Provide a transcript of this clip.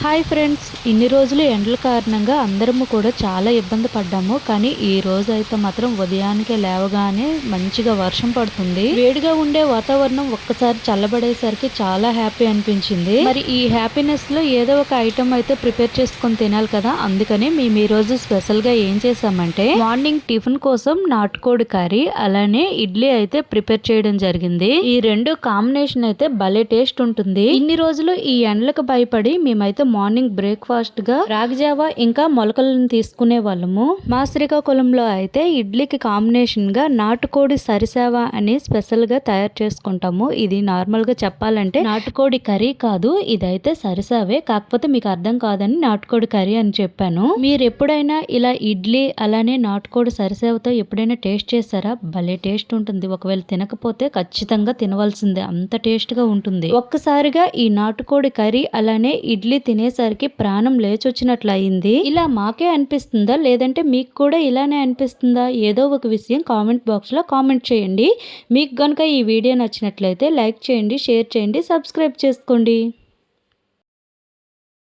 Hi friends, ఇన్ని రోజులు ఎండల కారణంగా అందరము కూడా చాలా ఇబ్బంది పడ్డాము. కానీ ఈ రోజు అయితే మాత్రం ఉదయానికే లేవగానే మంచిగా వర్షం పడుతుంది. వేడిగా ఉండే వాతావరణం ఒక్కసారి చల్లబడేసరికి చాలా హ్యాపీ అనిపించింది. మరి ఈ హ్యాపీనెస్ లో ఏదో ఒక ఐటమ్ అయితే ప్రిపేర్ చేసుకొని తినాలి కదా. అందుకని మేము ఈ రోజు స్పెషల్ గా ఏం చేసామంటే మార్నింగ్ టిఫిన్ కోసం నాటుకోడి కర్రీ అలానే ఇడ్లీ అయితే ప్రిపేర్ చేయడం జరిగింది. ఈ రెండు కాంబినేషన్ అయితే భలే టేస్ట్ ఉంటుంది. ఇన్ని రోజులు ఈ ఎండలకు భయపడి మేమైతే మార్నింగ్ బ్రేక్ఫాస్ట్ గా రాగిజావా ఇంకా మొలకలను తీసుకునే వాళ్ళము. మా శ్రీకాకుళంలో అయితే ఇడ్లీకి కాంబినేషన్ గా నాటుకోడి సరిసేవ అని స్పెషల్ గా తయారు చేసుకుంటాము. ఇది నార్మల్ గా చెప్పాలంటే నాటుకోడి కర్రీ కాదు, ఇదైతే సరిసేవే. కాకపోతే మీకు అర్థం కాదని నాటుకోడి కర్రీ అని చెప్పాను. మీరు ఎప్పుడైనా ఇలా ఇడ్లీ అలానే నాటుకోడి సరిసేవతో ఎప్పుడైనా టేస్ట్ చేస్తారా? భలే టేస్ట్ ఉంటుంది. ఒకవేళ తినకపోతే ఖచ్చితంగా తినవలసిందే, అంత టేస్ట్ గా ఉంటుంది. ఒక్కసారిగా ఈ నాటుకోడి కర్రీ అలానే ఇడ్లీ తినేసరికి ప్రాణం లేచొచ్చినట్లు అయింది. ఇలా మాకే అనిపిస్తుందా లేదంటే మీకు కూడా ఇలానే అనిపిస్తుందా? ఏదో ఒక విషయం కామెంట్ బాక్స్ లో కామెంట్ చేయండి. మీకు గనుక ఈ వీడియో నచ్చినట్లయితే లైక్ చేయండి, షేర్ చేయండి, సబ్స్క్రైబ్ చేసుకోండి.